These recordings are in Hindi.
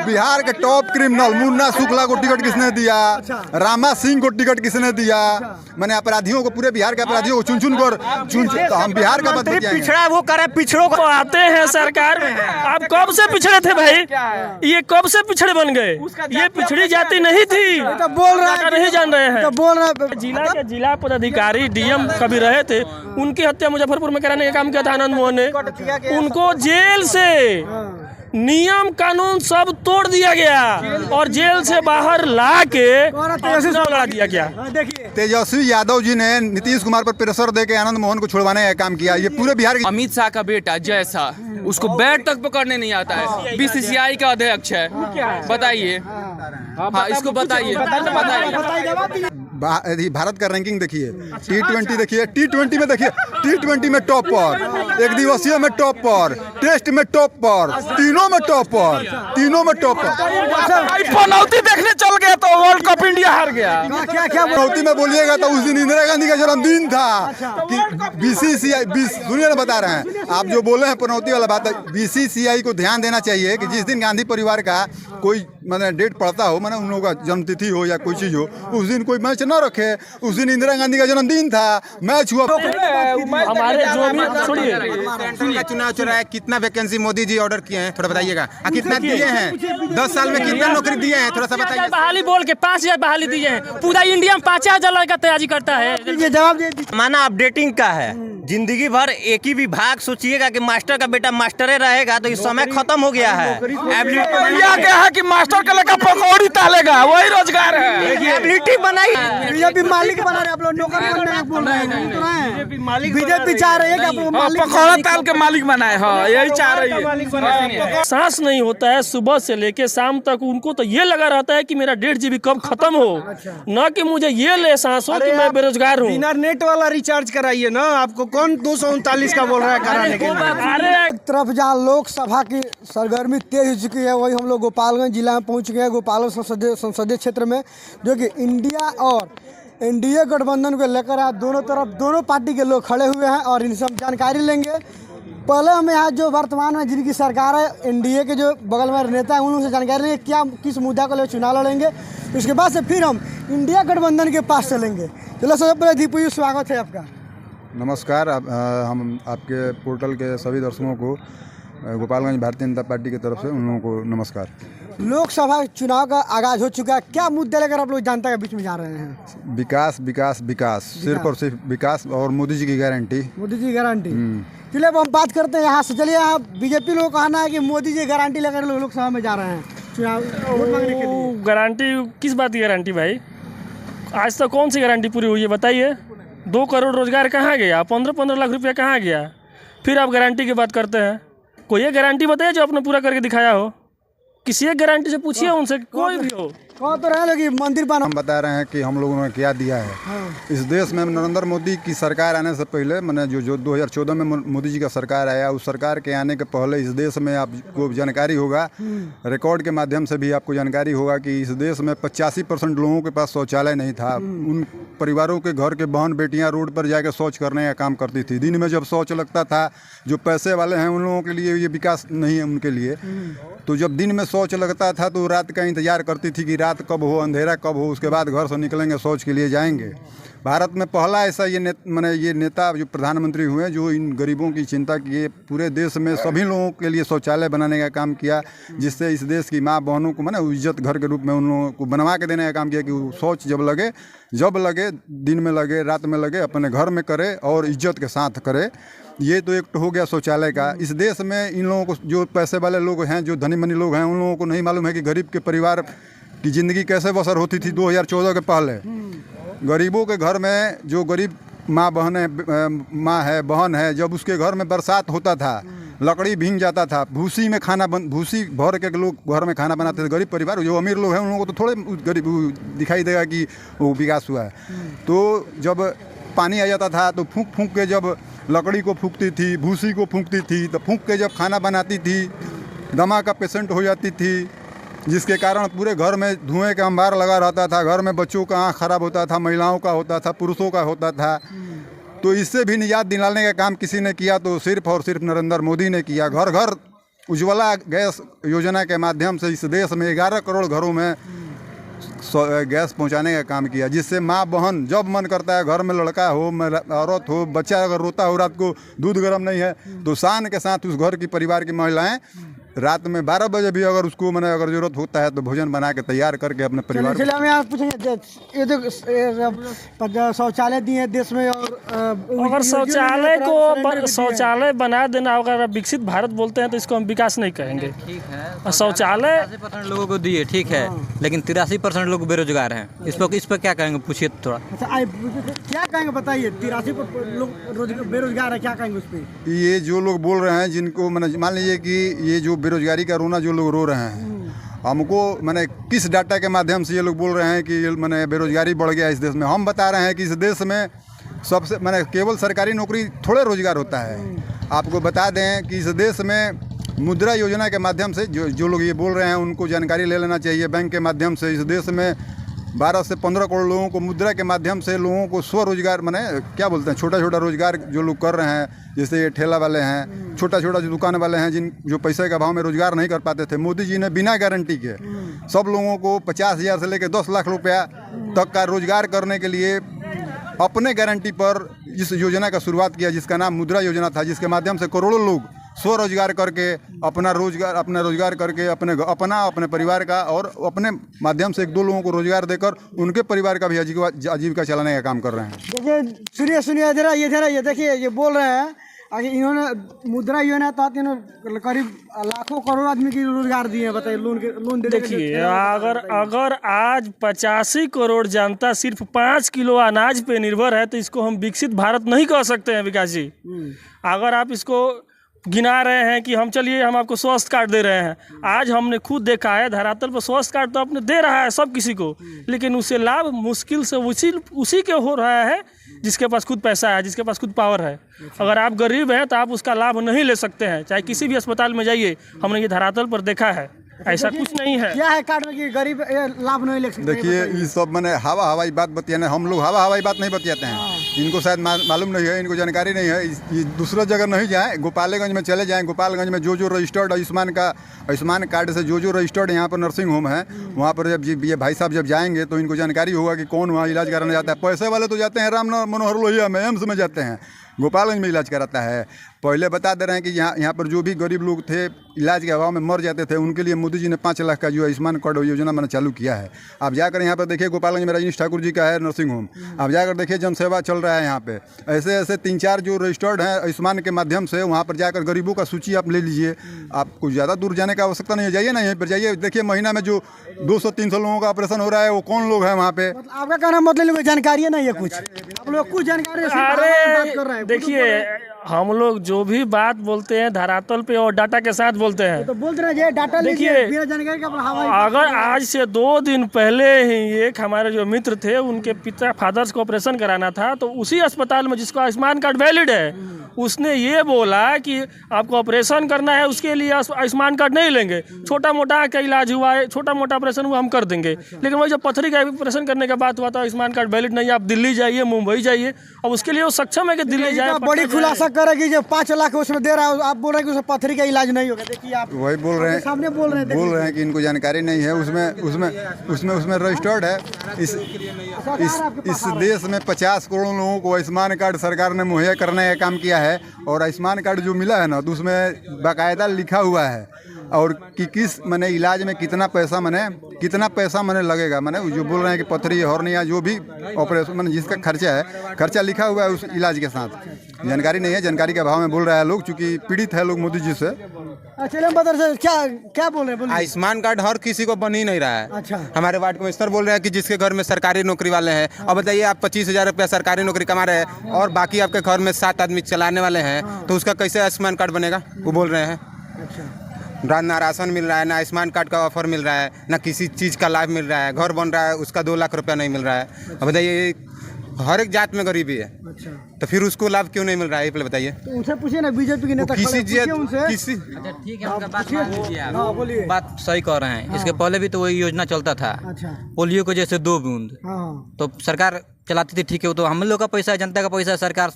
बिहार के टॉप क्रिमिनल मुन्ना शुक्ला को टिकट किसने दिया, रामा सिंह को टिकट किसने दिया, मैंने अपराधियों को, पूरे बिहार के अपराधियों को चुन चुन कर तो हम बिहार का पिछड़ा वो करे, पिछड़ों को आते हैं सरकार। आप कब से पिछड़े थे भाई, ये कब से पिछड़े बन गए, ये पिछड़ी जाति नहीं थी, तो बोल रहा है नहीं जान रहे हैं। तो बोल रहा है जिला के जिला पदाधिकारी डीएम कभी रहे थे, उनकी हत्या मुजफ्फरपुर में कराने का काम किया था आनंद मोहन ने, उनको जेल से नियम कानून सब तोड़ दिया गया और जेल से बाहर ला के लड़ा दिया गया। तेजस्वी यादव जी ने नीतीश कुमार पर प्रेशर देके आनंद मोहन को छुड़वाने का काम किया। ये पूरे बिहार के अमित शाह का बेटा जय शाह, उसको बैट तक पकड़ने नहीं आता है, बीसीसीआई का अध्यक्ष है, बताइए। हाँ, इसको बताइए। भारत का रैंकिंग देखिए, T20 देखिए, T20 में देखिए, T20 में टॉप पर, एक दिवसीय में टॉप पर, टेस्ट में टॉप पर, तीनों में टॉप पर, तीनों में टॉप पर। पनौती देखने चल गया तो वर्ल्ड कप इंडिया हार गया। क्या पनौती में बोलिएगा तो उस दिन इंदिरा गांधी का जन्मदिन था कि बीसीसीआई, सुनिए ना बता रहे हैं आप जो बोले हैं पनौती वाला बात है। बीसीसीआई को ध्यान देना चाहिए कि जिस दिन गांधी परिवार का कोई मतलब डेट पड़ता हो, माने उन लोगों का जन्मतिथि हो या कोई चीज हो, उस दिन कोई मैच न रखे। उस दिन इंदिरा गांधी का जन्मदिन था, मैच हुआ। हमारे जो भी छोड़िए, चुनाव चल रहा है, कितना वैकेंसी मोदी जी ऑर्डर किए हैं थोड़ा बताइएगा, कितना दिए हैं, 10 साल में कितना नौकरी दिए हैं, थोड़ा सा बताइए। बहाली बोल के 5000 बहाली दिए हैं, पूरा इंडिया में 5000 लड़का तैयारी करता है। ये जवाब दे माना अपडेटिंग का है, जिंदगी भर एक ही विभाग सोचिएगा कि मास्टर का बेटा मास्टरे रहेगा तो इस समय खत्म हो गया है। क्या है कि मास्टर का लड़का पकौड़ी तालेगा, वही रोजगार है। एबिलिटी बनाई, बीजेपी मालिक बना रहे, आप लोग नौकर बन रहे हैं, बोल रहे हैं। बीजेपी चाह रही है कि आप लोग पकौड़ा ताल के मालिक बनाए, हाँ यही चाह रही है। सांस नहीं होता है सुबह से लेके शाम तक, उनको तो ये लगा रहता है कि मेरा 1.5 GB कब खत्म हो, न कि मुझे ये ले सांस हो कि मैं बेरोजगार हूँ। बिना नेट वाला रिचार्ज कराइए ना, आपको कौन 239 का बोल रहा है कराने के लिए। एक तरफ जहाँ लोकसभा की सरगर्मी तेज हो चुकी है, वही हम लोग गोपालगंज जिला में पहुँच गए, गोपालगंज संसदीय क्षेत्र में, जो कि इंडिया और एनडीए गठबंधन को लेकर आज दोनों तरफ दोनों पार्टी के लोग खड़े हुए हैं और इनसे हम जानकारी लेंगे। पहले हम यहाँ जो वर्तमान में जिनकी सरकार है, एनडीए के जो बगल में नेता हैं, उनसे जानकारी लेंगे क्या किस मुद्दा को लेकर चुनाव लड़ेंगे। उसके बाद से फिर हम इंडिया गठबंधन के पास चलेंगे। चलो सबसे पहले दीपू जी स्वागत है आपका। नमस्कार। हम आपके पोर्टल के सभी दर्शकों को गोपालगंज भारतीय जनता पार्टी की तरफ से उन लोगों को नमस्कार। लोकसभा चुनाव का आगाज हो चुका है, क्या मुद्दे लेकर आप लोग जनता के बीच में जा रहे हैं? विकास विकास विकास, सिर्फ और सिर्फ विकास और मोदी जी की गारंटी। मोदी जी की गारंटी। चलिए अब हम बात करते हैं यहाँ से। चलिए यहाँ बीजेपी लोग कहना है कि मोदी जी गारंटी लेकर लोकसभा में जा रहे हैं चुनाव वोट मांगने के लिए। गारंटी किस बात की गारंटी भाई? आज तक कौन सी गारंटी पूरी हुई है बताइए? 2 करोड़ रोजगार कहाँ गया? 15-15 लाख रुपया कहाँ गया? फिर आप गारंटी की बात करते हैं। कोई एक गारंटी बताइए जो आपने पूरा करके दिखाया हो। किसी एक गारंटी से पूछिए उनसे, कोई भी हो। कौन तो रहे लोग मंदिर बना। हम बता रहे हैं कि हम लोगों ने क्या दिया है। इस देश में नरेंद्र मोदी की सरकार आने से पहले, मैंने जो 2014 में मोदी जी का सरकार आया, उस सरकार के आने के पहले इस देश में आपको जानकारी होगा, रिकॉर्ड के माध्यम से भी आपको जानकारी होगा कि इस देश में 85% लोगों के पास शौचालय नहीं था। उन परिवारों के घर के बहन बेटियां रोड पर जाकर शौच करने का काम करती थी। दिन में जब शौच लगता था, जो पैसे वाले हैं उन लोगों के लिए ये विकास नहीं है उनके लिए। तो जब दिन में शौच लगता था तो रात का इंतजार करती थी कि रात कब हो, अंधेरा कब हो, उसके बाद घर से निकलेंगे, शौच के लिए जाएंगे। भारत में पहला ऐसा ये नेता जो प्रधानमंत्री हुए जो इन गरीबों की चिंता किए, पूरे देश में सभी लोगों के लिए शौचालय बनाने का काम किया, जिससे इस देश की माँ बहनों को इज्जत घर के रूप में उन लोगों को बनवा के देने का काम किया कि शौच जब लगे दिन में लगे रात में लगे, अपने घर में करे और इज्जत के साथ करे। ये तो एक हो गया शौचालय का। इस देश में इन लोगों को, जो पैसे वाले लोग हैं, जो धनी मनी लोग हैं, उन लोगों को नहीं मालूम है कि गरीब के परिवार की ज़िंदगी कैसे बसर होती थी 2014 के पहले। गरीबों के घर में जो गरीब माँ है बहन है, जब उसके घर में बरसात होता था, लकड़ी भींग जाता था, भूसी में भूसी भर के लोग घर में खाना बनाते थे। गरीब परिवार, जो अमीर लोग हैं उन लोगों को तो थोड़े गरीब दिखाई देगा कि वो विकास हुआ है। तो जब पानी आ जाता था तो फूंक फूंक के जब लकड़ी को फूंकती थी, भूसी को फूंकती थी, तो फूंक के जब खाना बनाती थी, दमा का पेशेंट हो जाती थी, जिसके कारण पूरे घर में धुएं का अंबार लगा रहता था। घर में बच्चों का आँख खराब होता था, महिलाओं का होता था, पुरुषों का होता था। तो इससे भी निजात दिलाने का काम किसी ने किया तो सिर्फ और सिर्फ नरेंद्र मोदी ने किया। घर घर उज्ज्वला गैस योजना के माध्यम से इस देश में 11 करोड़ घरों में गैस पहुंचाने का काम किया, जिससे माँ बहन जब मन करता है, घर में लड़का हो, औरत हो, बच्चा अगर रोता हो, रात को दूध गर्म नहीं है तो शान के साथ उस घर की परिवार की महिलाएं रात में 12 बजे भी अगर उसको मैंने अगर जरूरत होता है तो भोजन बना के तैयार करके अपने परिवार चलिए हम यहाँ पूछेंगे ये जो शौचालय दिए हैं देश में, और अगर शौचालय बना देना, अगर विकसित भारत बोलते हैं तो इसको हम विकास नहीं कहेंगे। ठीक है, शौचालय 83% लोगों को दिए, ठीक है, लेकिन 83% लोग बेरोजगार हैं। इस पर क्या कहेंगे, पूछिए थोड़ा। अच्छा क्या कहेंगे बताइए, 83% लोग बेरोजगार है, क्या कहेंगे उस पर? ये जो लोग बोल रहे हैं, जिनको मैंने मान लीजिए कि ये जो बेरोजगारी का रोना जो लोग रो रहे हैं, हमको मैंने किस डाटा के माध्यम से ये लोग बोल रहे हैं कि मैंने बेरोजगारी बढ़ गया इस देश में? हम बता रहे हैं कि इस देश में सबसे मैंने केवल सरकारी नौकरी थोड़े रोजगार होता है। आपको बता दें कि इस देश में मुद्रा योजना के माध्यम से जो लोग ये बोल रहे हैं उनको जानकारी ले लेना चाहिए। बैंक के माध्यम से इस देश में 12 से 15 करोड़ लोगों को मुद्रा के माध्यम से लोगों को स्वरोजगार माने क्या बोलते हैं, छोटा छोटा रोजगार जो लोग कर रहे हैं, जैसे ये ठेला वाले हैं, छोटा छोटा जो दुकान वाले हैं, जो पैसे के अभाव में रोजगार नहीं कर पाते थे, मोदी जी ने बिना गारंटी के सब लोगों को 50,000 से लेकर 10 लाख रुपया तक का रोजगार करने के लिए अपने गारंटी पर इस योजना का शुरुआत किया, जिसका नाम मुद्रा योजना था, जिसके माध्यम से करोड़ों लोग स्वरोजगार करके अपना रोजगार करके अपने परिवार का और अपने माध्यम से 1-2 लोगों को रोजगार देकर उनके परिवार का भी आजीविका चलाने का काम कर रहे हैं। देखिए सुनिए ये देखिए ये बोल रहे हैं कि इन्होंने मुद्रा योजना तहत इन्होंने करीब लाखों करोड़ आदमी की रोजगार दिए हैं। बताइए लोन दे। देखिए अगर आज 85 करोड़ जनता सिर्फ 5 किलो अनाज पे निर्भर है तो इसको हम विकसित भारत नहीं कह सकते हैं विकास जी। अगर आप इसको गिना रहे हैं कि हम आपको स्वास्थ्य कार्ड दे रहे हैं, आज हमने खुद देखा है धरातल पर स्वास्थ्य कार्ड तो अपने दे रहा है सब किसी को, लेकिन उससे लाभ मुश्किल से उसी के हो रहा है जिसके पास खुद पैसा है, जिसके पास खुद पावर है। अगर आप गरीब हैं तो आप उसका लाभ नहीं ले सकते हैं, चाहे किसी भी अस्पताल में जाइए, हमने ये धरातल पर देखा है, ऐसा कुछ नहीं है। क्या है कार्ड में कि गरीब लाभ नहीं ले सकते? देखिए ये सब मैंने हवाई बात बतियाना, हम लोग हवाई बात नहीं बतियाते हैं, इनको शायद मालूम नहीं है, इनको जानकारी नहीं है। ये दूसरा जगह नहीं जाएँ, गोपालगंज में चले जाएँ। गोपालगंज में जो रजिस्टर्ड आयुष्मान कार्ड से जो रजिस्टर्ड यहाँ पर नर्सिंग होम है, वहाँ पर जब ये भाई साहब जब जाएंगे तो इनको जानकारी होगा कि कौन वहाँ इलाज कराने जाता है। पैसे वाले तो जाते हैं राम मनोहर लोहिया में, एम्स में जाते हैं, गोपालगंज में इलाज कराता है। पहले बता दे रहे हैं कि यहाँ पर जो भी गरीब लोग थे इलाज के अभाव में मर जाते थे, उनके लिए मोदी जी ने 5 लाख का जो आयुष्मान कार्ड योजना मैंने चालू किया है। आप जाकर यहाँ पर देखिए, गोपालगंज में रजनीश ठाकुर जी का है नर्सिंग होम, आप जाकर देखिए जनसेवा चल रहा है यहाँ पे। ऐसे 3-4 जो रजिस्टर्ड हैं आयुष्मान के माध्यम से, वहाँ पर जाकर गरीबों का सूची आप ले लीजिए। आपको ज़्यादा दूर जाने की आवश्यकता नहीं है, जाइए ना यहीं पर जाइए, देखिए महीना में जो 200-300 लोगों का ऑपरेशन हो रहा है वो कौन लोग हैं वहाँ पे। आपका कहना मतलब जानकारी नहीं है कुछ, आप लोग कुछ जानकारी कर रहे हैं। देखिए हम लोग जो भी बात बोलते हैं धरातल पे और डाटा के साथ बोलते हैं, तो बोलते रहे डाटा देखिए बिना जानकारी का अगर आज से 2 दिन पहले ही एक हमारे जो मित्र थे उनके पिता फादर्स को ऑपरेशन कराना था, तो उसी अस्पताल में जिसको आयुष्मान कार्ड वैलिड है उसने ये बोला कि आपको ऑपरेशन करना है, उसके लिए आयुष्मान कार्ड नहीं लेंगे, छोटा मोटा का इलाज हुआ है, छोटा मोटा ऑपरेशन हुआ हम कर देंगे। लेकिन वही जब पथरी का ऑपरेशन करने का बात हुआ तो आयुष्मान कार्ड वैलिड नहीं, आप दिल्ली जाइए, मुंबई जाइए, और उसके लिए वो सक्षम है कि दिल्ली जाए। बड़ी खुलासा करेगी जो 5 लाख उसमें दे रहा है, आप बोल रहे हैं कि उसमें पथरी का इलाज नहीं होगा। देखिए आप वही बोल रहे हैं, सामने बोल रहे हैं कि इनको जानकारी नहीं है। उसमें रजिस्टर्ड है। इस देश में 50 करोड़ लोगों को आयुष्मान कार्ड सरकार ने मुहैया करने का काम किया है, और आयुष्मान कार्ड जो मिला है ना तो उसमें बाकायदा लिखा हुआ है और कि किस मैंने इलाज में कितना पैसा मैंने लगेगा। मैंने जो बोल रहे हैं कि पथरी हॉर्निया जो भी ऑपरेशन मैंने जिसका खर्चा लिखा हुआ है उस इलाज के साथ। जानकारी नहीं है, जानकारी के अभाव में बोल रहा है लोग, चूँकि पीड़ित है लोग मोदी जी से। क्या बोल रहे हैं? आयुष्मान कार्ड हर किसी को बन ही नहीं रहा है। अच्छा। हमारे वार्ड कमिश्नर बोल रहे हैं कि जिसके घर में सरकारी नौकरी वाले हैं, अब बताइए आप 25,000 रुपया सरकारी नौकरी कमा रहे हैं और बाकी आपके घर में 7 आदमी चलाने वाले हैं, तो उसका कैसे आयुष्मान कार्ड बनेगा? वो बोल रहे हैं ना राशन मिल रहा है, ना आयुष्मान कार्ड का ऑफर मिल रहा है, ना किसी चीज़ का लाभ मिल रहा है, घर बन रहा है उसका 2 लाख रुपया नहीं मिल रहा है। अब बताइए हर एक जात में गरीबी है। अच्छा। तो फिर उसको लाभ क्यों नहीं मिल रहा है, ये पहले बताइए। तो उनसे पूछिए ना, बीजेपी के नेता किसी अच्छा ठीक है, उनका बात मान लीजिए आप, बोलिए। बात सही कह रहे हैं। इसके पहले भी तो वही योजना चलता था। अच्छा। पोलियो को जैसे 2 बूंद, तो सरकार चलाती थी, ठीक है, वो तो हम लोग का पैसा है, जनता का पैसा है, सरकार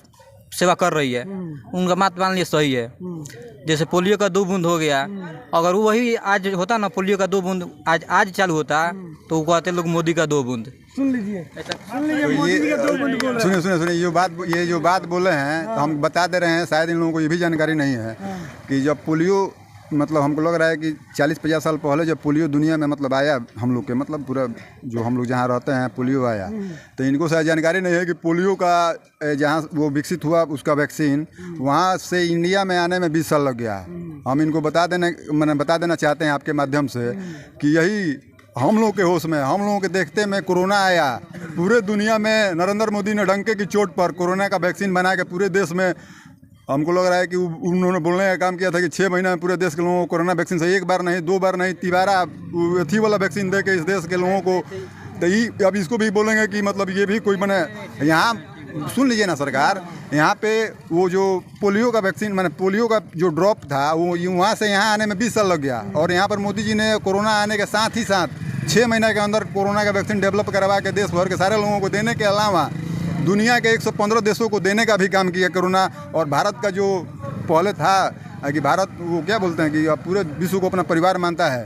सेवा कर रही है, उनका बात मान लिए सही है। जैसे पोलियो का 2 बूंद हो गया, अगर वो वही आज होता ना, पोलियो का 2 बूंद आज चालू होता तो वो कहते लोग मोदी का 2 बूंद। सुन लीजिए तो मोदी जी का 2 बूंद बोल रहे हैं। सुनिए ये जो बात बोले हैं तो हम बता दे रहे हैं, शायद इन लोगों को ये भी जानकारी नहीं है कि जब पोलियो मतलब हमको लग रहा है कि 40-50 साल पहले जब पोलियो दुनिया में मतलब आया, हम लोग के मतलब पूरा जो हम लोग जहाँ रहते हैं पोलियो आया, तो इनको शायद जानकारी नहीं है कि पोलियो का जहाँ वो विकसित हुआ उसका वैक्सीन वहाँ से इंडिया में आने में 20 साल लग गया। हम इनको बता देना चाहते हैं आपके माध्यम से कि यही हम लोग के होश में, हम लोगों के देखते में कोरोना आया, पूरे दुनिया में नरेंद्र मोदी ने डंके की चोट पर कोरोना का वैक्सीन बना के पूरे देश में, हमको लग रहा है कि उन्होंने बोलने का काम किया था कि 6 महीने में पूरे देश के लोगों को कोरोना वैक्सीन से 1 बार नहीं 2 बार नहीं 3 बार अथी वाला वैक्सीन दे के इस देश के लोगों को, तो अब इसको भी बोलेंगे कि मतलब ये भी कोई बने। यहाँ सुन लीजिए ना सरकार, यहाँ पे वो जो पोलियो का वैक्सीन मैंने पोलियो का जो ड्रॉप था वो वहाँ से यहाँ आने में 20 साल लग गया, और यहाँ पर मोदी जी ने कोरोना आने के साथ ही साथ 6 महीने के अंदर कोरोना का वैक्सीन डेवलप करवा के देश भर के सारे लोगों को देने के अलावा दुनिया के 115 देशों को देने का भी काम किया कोरोना। और भारत का जो पहले था कि भारत वो क्या बोलते हैं कि अब पूरे विश्व को अपना परिवार मानता है,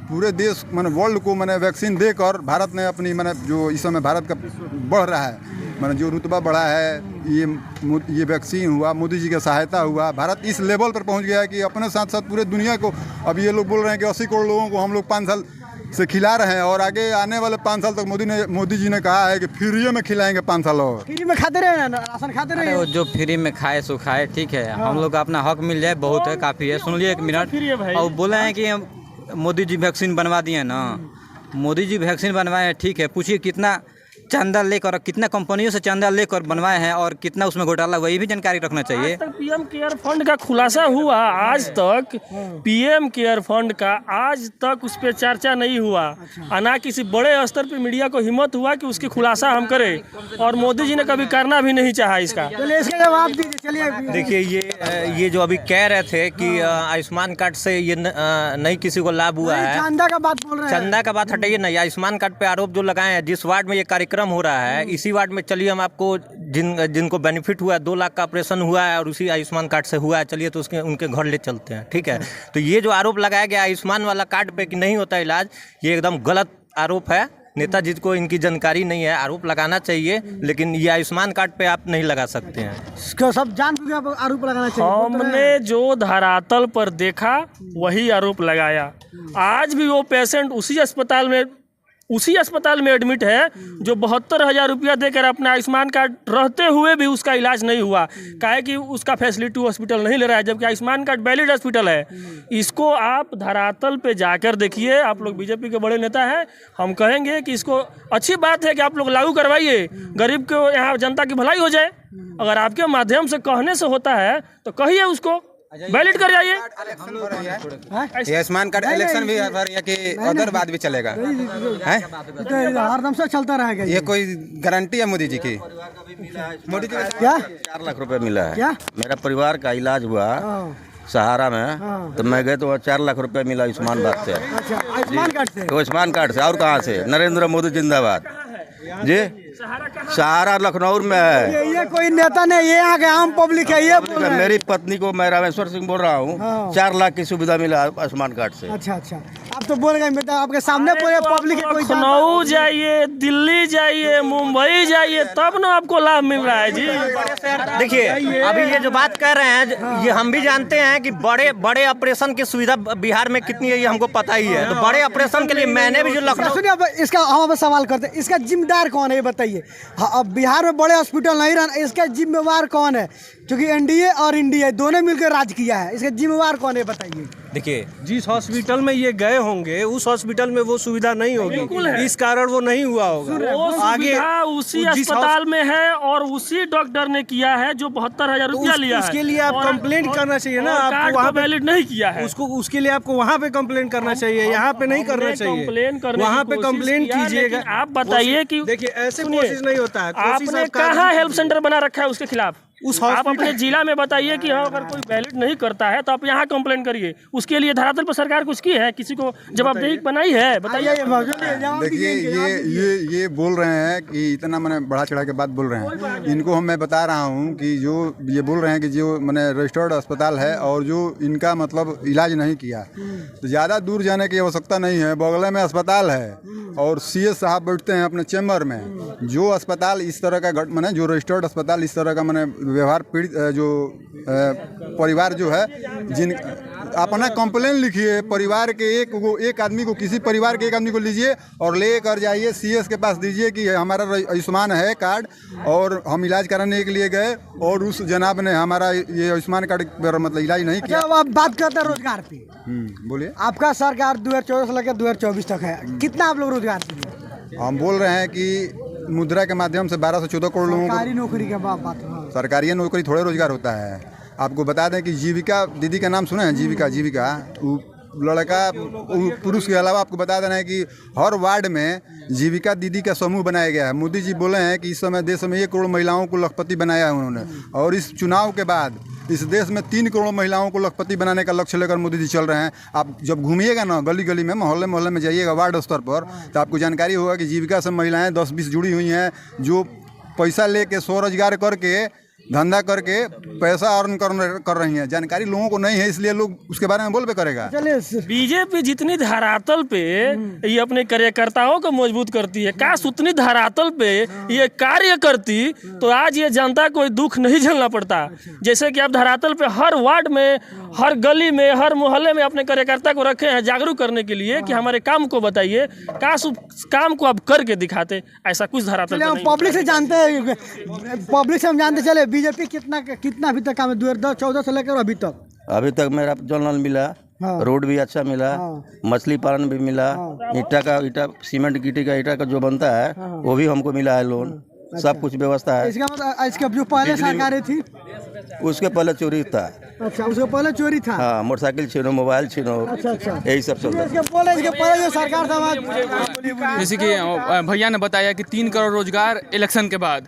पूरे देश मैंने वर्ल्ड को मैंने वैक्सीन देकर भारत ने अपनी मैंने जो इस समय भारत का बढ़ रहा है, मैंने जो रुतबा बढ़ा है, ये वैक्सीन हुआ, मोदी जी की सहायता हुआ, भारत इस लेवल पर पहुंच गया है कि अपने साथ साथ पूरे दुनिया को, अब ये लोग बोल रहे हैं कि 80 करोड़ लोगों को हम लोग 5 साल से खिला रहे हैं, और आगे आने वाले 5 साल तक मोदी जी ने कहा है कि फ्री में खिलाएंगे 5 साल और। फ्री में खाते रहे ना, राशन खाते रहे। वो जो फ्री में खाए सो खाए, ठीक है, हम लोग का अपना हक मिल जाए बहुत है, काफ़ी है। सुन लिए 1 मिनट। और बोले हैं कि मोदी जी वैक्सीन बनवा दिए ना, मोदी जी वैक्सीन बनवाए हैं, ठीक है, पूछिए कितना चंदा लेकर, कितना कंपनियों से चंदा लेकर बनवाए हैं और कितना उसमें घोटाला हुआ, ये भी जानकारी रखना चाहिए। आज तक पीएम केयर फंड का खुलासा हुआ, आज तक पीएम केयर फंड का आज तक उस पर चर्चा नहीं हुआ, ना किसी बड़े स्तर पे मीडिया को हिम्मत हुआ कि उसकी खुलासा हम करें, और मोदी जी ने कभी करना भी नहीं चाहा इसका। चलिए इसका जवाब दीजिए। चलिए देखिए ये जो अभी कह रहे थे कि आयुष्मान कार्ड से ये नहीं किसी को लाभ हुआ है, चंदा का बात बोल रहे हैं। चंदा का बात हटाइए ना, आयुष्मान कार्ड पे आरोप जो लगाए हैं, जिस वार्ड में ये कार्यक्रम हो रहा है इसी वार्ड में, चलिए हम आपको जिनको बेनिफिट हुआ है, 2 लाख का ऑपरेशन हुआ है और उसी आयुष्मान कार्ड से हुआ है, चलिए तो उनके घर ले चलते हैं, ठीक है। तो ये जो आरोप लगाया गया आयुष्मान वाला कार्ड पे कि नहीं होता इलाज, ये एकदम गलत आरोप है। नेताजी को इनकी जानकारी नहीं है, आरोप लगाना चाहिए, लेकिन ये आयुष्मान कार्ड पे आप नहीं लगा सकते हैं। इसको सब जान के आप आरोप लगाना चाहिए। हमने जो धरातल पर देखा वही आरोप लगाया। आज भी वो पेशेंट उसी अस्पताल में एडमिट है जो 72,000 रुपया देकर अपना आयुष्मान कार्ड रहते हुए भी उसका इलाज नहीं हुआ, काहे कि उसका फैसिलिटी हॉस्पिटल नहीं ले रहा है, जबकि आयुष्मान कार्ड वैलिड हॉस्पिटल है। इसको आप धरातल पे जाकर देखिए। आप लोग बीजेपी के बड़े नेता हैं, हम कहेंगे कि इसको अच्छी बात है कि आप लोग लागू करवाइए, गरीब को यहाँ जनता की भलाई हो जाए। अगर आपके माध्यम से कहने से होता है तो कहिए, उसको वैलिड कर जाइए। ये आयुष्मान कार्ड इलेक्शन भी कि अदर बात भी चलेगा है, हरदम से चलता रहेगा। ये कोई गारंटी है मोदी जी की? मोदी जी क्या 4 लाख रुपए मिला है। क्या? मेरा परिवार का इलाज हुआ सहारा में, तो मैं गए तो 4 लाख रुपए मिला आयुष्मान कार्ड से। अच्छा, आयुष्मान कार्ड से? आयुष्मान कार्ड से। और कहाँ से? नरेंद्र मोदी जिंदाबाद जी। सहारा लखनऊ में है। ये कोई नेता नहीं, ये यहाँ के आम पब्लिक है। ये बोल रहे हैं। मेरी पत्नी को, मैं रामेश्वर सिंह बोल रहा हूँ, 4 लाख की सुविधा मिला आयुष्मान कार्ड से। अच्छा, आप तो बोल गए, आपके सामने पूरे पब्लिक है। कोई लखनऊ जाइए, दिल्ली जाइए, मुंबई जाइए, तब ना आपको लाभ मिल रहा है जी। देखिए अभी ये जो बात कर रहे हैं, ये हम भी जानते हैं कि बड़े ऑपरेशन की सुविधा बिहार में कितनी है, ये हमको पता ही है। तो बड़े ऑपरेशन के लिए मैंने भी जो लखनऊ, सुनिए, अब इसका हम अब सवाल करते हैं, इसका जिम्मेदार कौन है ये बताइए। अब बिहार में बड़े हॉस्पिटल नहीं रहना, इसका जिम्मेवार कौन है? क्योंकि एनडीए और इंडिया दोनों मिलकर राज किया है, इसका जिम्मेवार कौन है बताइए। देखिए, जिस हॉस्पिटल में ये गए होंगे उस हॉस्पिटल में वो सुविधा नहीं होगी, इस कारण वो नहीं हुआ होगा। आगे उसी अस्पताल में है और उसी डॉक्टर ने किया है जो 72,000 रुपया लिया है। उसके लिए आप कंप्लेंट करना चाहिए ना, आप वहाँ वैलिड नहीं किया है उसके लिए आपको वहाँ पे कंप्लेंट करना चाहिए, यहाँ पे नहीं करना चाहिए। वहाँ पे कंप्लेंट कीजिएगा। आप बताइए कि देखिए ऐसे कोशिश नहीं होता है। आपने कहाँ हेल्प सेंटर बना रखा है उसके खिलाफ? उस आप अपने जिला में बताइए कि हाँ अगर कोई वैलिड नहीं करता है तो आप यहाँ कंप्लेन करिए, उसके लिए धरातल पर सरकार कुछ की है, किसी को जवाबदेही बनाई है, बताइए। देखिए ये बोल रहे हैं कि इतना मैंने बढ़ा चढ़ा के बात बोल रहे हैं, इनको मैं बता रहा हूँ कि जो ये बोल रहे हैं कि जो मैंने रजिस्टर्ड अस्पताल है और जो इनका मतलब इलाज नहीं किया, तो ज़्यादा दूर जाने की आवश्यकता नहीं है, बगल में अस्पताल है और सीएस साहब बैठते हैं अपने चैम्बर में। जो अस्पताल इस तरह का मैंने जो रजिस्टर्ड अस्पताल इस तरह का मैंने व्यवहार पीड़ित जो परिवार जो है जिन अपना कंप्लेन लिखिए, परिवार के एक आदमी को, किसी परिवार के एक आदमी को लीजिए और ले कर जाइए सीएस के पास दीजिए कि हमारा आयुष्मान है कार्ड और हम इलाज कराने के लिए गए और उस जनाब ने हमारा ये आयुष्मान कार्ड पर मतलब इलाज नहीं किया। अब आप बात करते हैं रोजगार पे, बोलिए। आपका सरकार 2014 से लेकर 2024 तक है, कितना आप लोग रोजगार दिए? हम बोल रहे हैं कि मुद्रा के माध्यम से 12 से 14 करोड़ लोगों को सरकारी नौकरी के बात। सरकारी नौकरी थोड़े रोजगार होता है। आपको बता दें कि जीविका दीदी का नाम सुने हैं, जीविका लड़का पुरुष के अलावा आपको बता देना है कि हर वार्ड में जीविका दीदी का समूह बनाया गया है। मोदी जी बोले हैं कि इस समय देश में 1 करोड़ महिलाओं को लखपति बनाया है उन्होंने, और इस चुनाव के बाद इस देश में 3 करोड़ महिलाओं को लखपति बनाने का लक्ष्य लेकर मोदी जी चल रहे हैं। आप जब घूमिएगा ना गली गली में, मोहल्ले में जाइएगा वार्ड स्तर पर, तो आपको जानकारी होगा कि जीविका से महिलाएं 10-20 जुड़ी हुई हैं जो पैसा लेके स्वरोजगार करके धंधा करके पैसा अर्न कर रही हैं। जानकारी लोगों को नहीं है, इसलिए लोग उसके बारे में बोल पे करेगा। बीजेपी जितनी धरातल पे ये अपने कार्यकर्ताओं को मजबूत करती है, काश उतनी धरातल पे ये कार्य करती तो आज ये जनता को दुख नहीं झेलना पड़ता। जैसे कि आप धरातल पे हर वार्ड में, हर गली में, हर मोहल्ले में अपने कार्यकर्ता को रखे हैं जागरूक करने के लिए कि हमारे काम को बताइए, काश उस काम को आप करके दिखाते। ऐसा कुछ धरातल पे नहीं। पब्लिक से जानते हैं, पब्लिक से हम जानते चले बीजेपी कितना अभी तक काम है 2014 से लेकर अभी तक मेरा जल नल मिला, रोड भी अच्छा मिला, मछली पालन भी मिला, ईटा सीमेंट गिट्टी का ईटा का जो बनता है वो भी हमको मिला है लोन। सब कुछ व्यवस्था है। इसका जो पहले सरकारें थी उसके पहले चोरी था। अच्छा, उसके पहले चोरी था। हाँ, मोटरसाइकिल छीनो, मोबाइल छीनो, यही सब चलता है। पहले जो सरकार था, जैसे कि भैया ने बताया कि 3 करोड़ रोजगार इलेक्शन के बाद,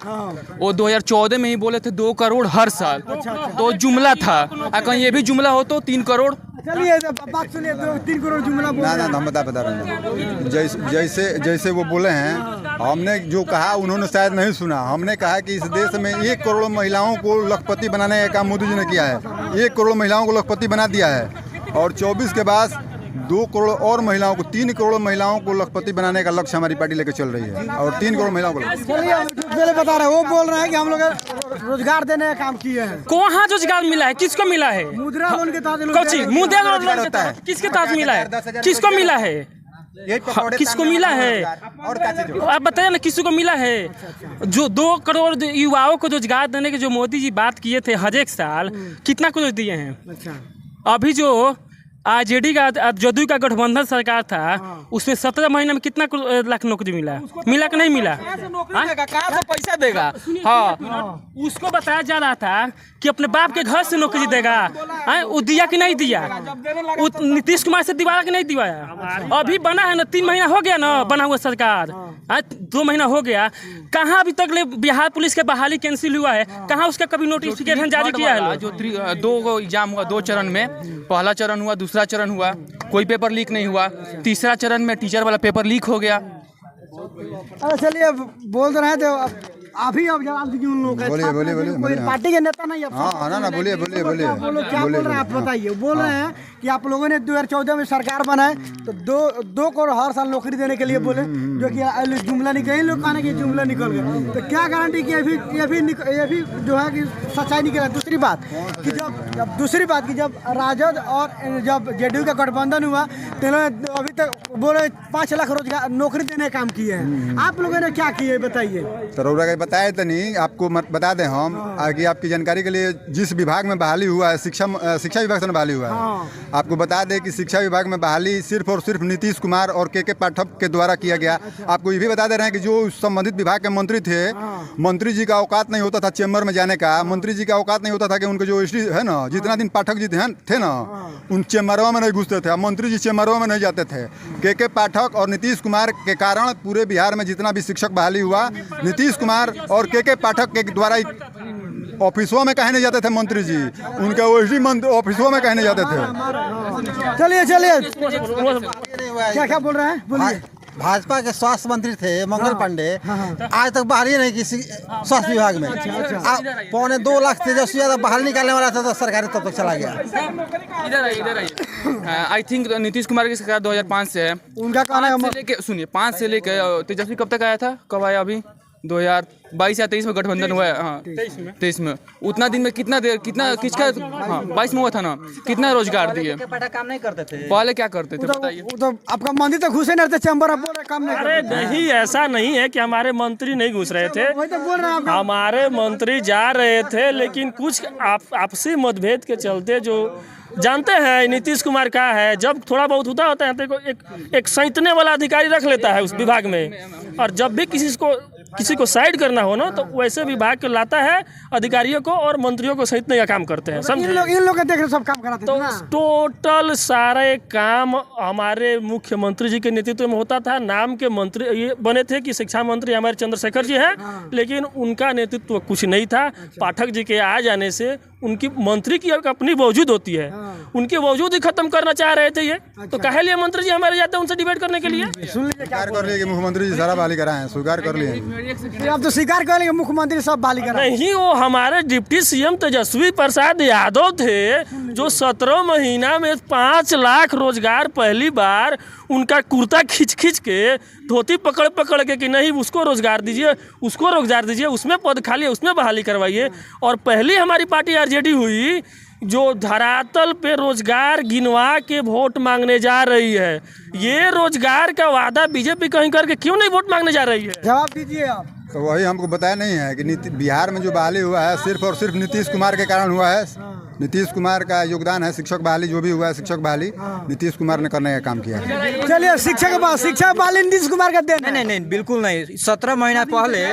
वो 2014 में ही बोले थे 2 करोड़ हर साल, तो जुमला था। कहीं ये भी जुमला हो तो 3 करोड़। चलिए बात सुनिए, 3 करोड़ जुमला ना हम बता रहे हैं। जैसे वो बोले हैं, हमने जो कहा उन्होंने शायद नहीं सुना। हमने कहा कि इस देश में 1 करोड़ महिलाओं को लखपति बनाने का काम मोदी जी ने किया है। 1 करोड़ महिलाओं को लखपति बना दिया है और 24 के बाद 2 करोड़ और महिलाओं को, 3 करोड़ महिलाओं को लखपति बनाने का लक्ष्य हमारी पार्टी लेकर चल रही है और 3 करोड़ महिलाओं को। चलिए बता रहे, वो बोल रहे हैं कि हम लोग रोजगार देने का काम किए हैं। कहाँ रोजगार मिला है, किसको मिला है? मुद्रा लोन के तहत मुद्रा लोन के तहत किसके तहत मिला है? किसको मिला है? किसको मिला है? आप बताइए ना, किसी को मिला है? जो 2 करोड़ युवाओं को रोजगार देने के जो मोदी जी बात किए थे हर एक साल, कितना कुछ दिए हैं? अभी जो आरजेडी का, जदयू का गठबंधन सरकार था, उसमें 17 महीने में कितना लाख नौकरी मिला कि नहीं मिला? कहाँ से पैसा देगा? हाँ, उसको बताया जा रहा था कि अपने बाप के घर से नौकरी देगा। वो दिया कि नहीं दिया? वो नीतीश कुमार से दिवाया कि नहीं दिवाया? अभी बना है ना, 3 महीना हो गया ना बना हुआ सरकार, 2 महीना हो गया। कहाँ अभी तक बिहार पुलिस के बहाली कैंसिल हुआ है? कहाँ उसका कभी नोटिफिकेशन जारी किया है? जो 2 एग्जाम हुआ, 2 चरण में, पहला चरण हुआ, दूसरा चरण हुआ, कोई पेपर लीक नहीं हुआ। तीसरा चरण में टीचर वाला पेपर लीक हो गया। अरे चलिए, बोल रहे हैं तो अभी अब जवाब दीजिए उन लोगों का। बोलिए पार्टी के नेता नहीं। हाँ ना, बोलिए क्या बोल रहे हैं आप बताइए। बोल रहे हैं कि आप लोगों ने 2014 में सरकार बनाए तो 2 करोड़ हर साल नौकरी देने के लिए बोले, जो कि जुमला निकल, लोग कहने की जुमला निकल गए। तो क्या गारंटी कि ये भी जो है कि सच्चाई निकला? दूसरी बात कि जब राजद और जब जेडीयू का गठबंधन हुआ तो इन्होंने अभी तक बोले 5 लाख रोजगार नौकरी देने का काम किए हैं। आप लोगों ने क्या किए बताइए। बताए तो नहीं, आपको बता दें हम आगे आपकी जानकारी के लिए। जिस विभाग में बहाली हुआ है, शिक्षा विभाग से बहाली हुआ है। आपको बता दें कि शिक्षा विभाग में बहाली सिर्फ और सिर्फ नीतीश कुमार और के पाठक के द्वारा किया गया। आपको ये भी बता दे रहे हैं कि जो संबंधित विभाग के मंत्री थे, मंत्री जी का औकात नहीं होता था चैम्बर में जाने का। मंत्री जी का औकात नहीं होता था कि उनके जो है ना, जितना दिन पाठक जी थे ना, उन चैम्बरों में नहीं घुसते थे। मंत्री जी चैम्बरों में नहीं जाते थे। के पाठक और नीतीश कुमार के कारण पूरे बिहार में जितना भी शिक्षक बहाली हुआ, नीतीश कुमार और के पाठक के द्वारा ऑफिसों में कहने जाते थे मंत्री जी, उनके वही ऑफिसों में कहने जाते थे। चलिए क्या बोल रहे हैं, बोलिए। भाजपा के स्वास्थ्य मंत्री थे मंगल पांडे, आज तक बहाली नहीं किसी स्वास्थ्य विभाग में। 2.25 लाख तेजस्वी यादव बहाली निकालने वाला था तो सरकारी तब तक चला गया। इधर आइए। आई थिंक नीतीश कुमार की सरकार 2005 से है। उनका कहना है, सुनिए 5 से लेके तेजस्वी कब तक आया था, कब आया? अभी 2022 या 23 में गठबंधन हुआ है। हाँ 23 में। उतना दिन में कितना किसका 22 में हुआ था ना, कितना रोजगार दिए? काम नहीं करते थे। पहले क्या करते थे बताइए? तो आपका मंत्री तो घुसे नहीं थे चैम्बर, आप बोल रहे काम नहीं अरे नहीं, ऐसा नहीं है कि हमारे मंत्री नहीं घुस रहे थे, वही तो बोल रहे हैं आप। हमारे मंत्री जा रहे थे, लेकिन कुछ आपसी मतभेद के चलते, जो जानते हैं नीतीश कुमार का है, जब थोड़ा बहुत होता है तो एक सैंतने वाला अधिकारी रख लेता है उस विभाग में, और जब भी किसी को साइड करना हो ना, तो वैसे विभाग को लाता है अधिकारियों को, और मंत्रियों को सहितने का काम करते हैं। समझे? इन लोग देख रहे सब काम कराते तो थे ना। टोटल सारे काम हमारे मुख्यमंत्री जी के नेतृत्व में होता था। नाम के मंत्री ये बने थे कि शिक्षा मंत्री हमारे चंद्रशेखर जी हैं, लेकिन उनका नेतृत्व कुछ नहीं था। पाठक जी के आ जाने से उनकी मंत्री की अपनी वजूद होती है, उनकी वजूद ही खत्म करना चाह रहे थे ये। तो कहे लिए मंत्री जी हमारे जाते हैं उनसे डिबेट करने के लिए। स्वीकार कर लिए कि मुख्यमंत्री जी सारा बहाली कराए हैं, स्वीकार कर लिए। आप तो स्वीकार कर लेंगे मुख्यमंत्री सब बहाली करा। नहीं, वो हमारे डिप्टी सीएम तेजस्वी प्रसाद यादव थे, जो 17 महीना में 5 लाख रोजगार पहली बार उनका कुर्ता खींच के, धोती पकड़ के कि नहीं उसको रोजगार दीजिए, उसको रोजगार दीजिए, उसमें पद खाली है उसमें बहाली करवाइए। और पहली हमारी पार्टी आरजेडी हुई जो धरातल पे रोजगार गिनवा के वोट मांगने जा रही है। ये रोजगार का वादा बीजेपी कहीं करके क्यों नहीं वोट मांगने जा रही है? जवाब दीजिए आप। तो वही हमको बताया नहीं है कि बिहार में जो बहाली हुआ है सिर्फ और सिर्फ नीतीश कुमार के कारण हुआ है। नीतीश कुमार का योगदान है। शिक्षक बहाली जो भी हुआ है, शिक्षक बहाली नीतीश कुमार ने करने का काम किया है। चलिए शिक्षक बहाली नीतीश कुमार का देन है। नहीं बिल्कुल नहीं। 17 महीना पहले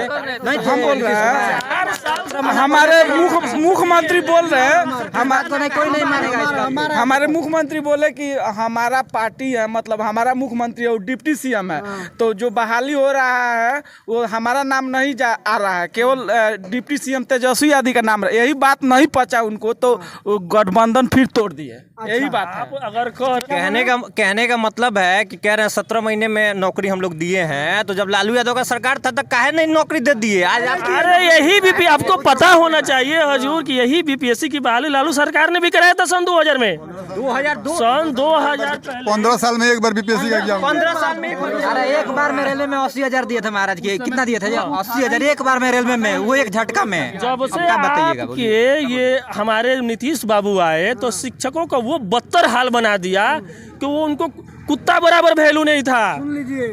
नहीं हम बोल रहे हैं, हमारे मुख्यमंत्री बोल रहे हैं, कोई नहीं मानेगा। हमारे मुख्यमंत्री बोले कि हमारा पार्टी है, मतलब हमारा मुख्यमंत्री और डिप्टी सीएम है, तो जो बहाली हो रहा है वो हमारा नाम नहीं आ रहा है, केवल डिप्टी सीएम तेजस्वी यादव का नाम है। यही बात नहीं पचा उनको, तो गठबंधन फिर तोड़ दिए। यही बात है। अगर कहने का मतलब है कि कह रहे हैं 17 महीने में नौकरी हम लोग दिए हैं, तो जब लालू यादव का सरकार था तो काहे नहीं नौकरी दे दिए? आज अरे यही बीपी आपको पता होना चाहिए हजूर कि यही बीपीएससी की बहाली लालू सरकार ने भी कराया था सन 2000 में। 2002 सन 2000 15 साल में एक बार बीपीएससी का एग्जाम। 15 साल में अरे एक बार में रेलवे में 80,000 दिए थे महाराज के। कितना दिए थे? 80,000 एक बार में रेलवे में, वो एक झटका में। जब से आपके ये हमारे नीतीश बाबू आए तो शिक्षकों का वो बदतर हाल बना दिया कि वो उनको कुत्ता बराबर वैल्यू नहीं था।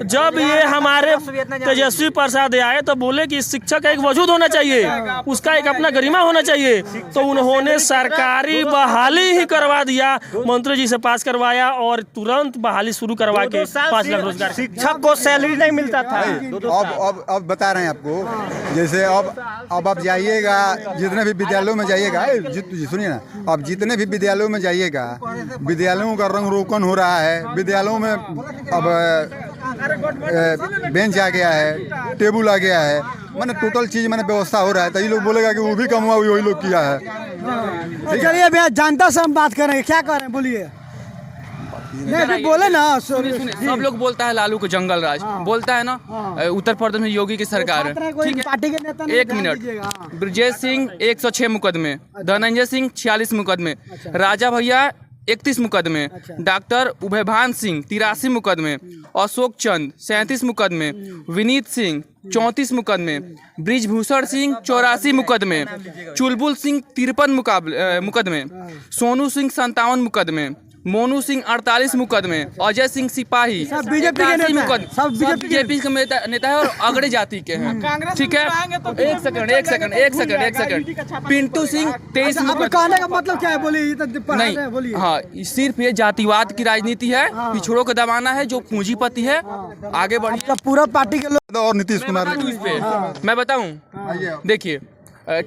जब ये हमारे तेजस्वी प्रसाद आए तो बोले कि शिक्षक का एक वजूद होना चाहिए, उसका एक अपना गरिमा होना चाहिए, तो उन्होंने सरकारी बहाली ही करवा दिया। मंत्री जी से पास करवाया और तुरंत बहाली शुरू करवा के 5 लाख रोजगार। शिक्षक को सैलरी नहीं मिलता था। अब बता रहे हैं आपको, जैसे अब आप जाइएगा जितने भी विद्यालयों में जाइएगा, सुनिए ना, अब जितने भी विद्यालयों में जाइएगा, विद्यालयों का रंग रोगन हो रहा है। विद्यालयों में अब बेंच आ गया है, टेबल आ गया है, मैंने टोटल चीज मैंने व्यवस्था हो रहा है। तो ये लोग बोलेगा कि वो भी कम हुआ, वही लोग किया है। चलिए भैया जनता से हम बात कर रहे हैं, क्या कर रहे हैं बोलिए। नहीं बोले ना, सब लोग बोलता है लालू को जंगल राज, बोलता है ना उत्तर प्रदेश में योगी की सरकार है। पार्टी के नेता 1 मिनट। ब्रजेश सिंह 106 मुकदमे, धनंजय सिंह 46 मुकदमे, राजा भैया 31 मुकदमे, डॉक्टर उभयभान सिंह 83 मुकदमे, अशोक चंद 37 मुकदमे, विनीत सिंह 34 मुकदमे, ब्रिजभूषण सिंह 84 मुकदमे, चुलबुल सिंह 53 मुकदमे, सोनू सिंह 57 मुकदमे, मोनू सिंह 48 मुकदमे, अजय सिंह सिपाही सब बीजेपी के नेता है और अगड़े जाति के हैं। ठीक है, एक सेकंड। पिंटू सिंह 23 मुकदमे। कहने का मतलब क्या है बोलिए? नहीं, हाँ, सिर्फ ये जातिवाद की राजनीति है, पिछड़ों को दबाना है, जो पूंजीपति है आगे बढ़िए। पूरा पार्टी के लोग और नीतीश कुमार मैं बताऊं, देखिए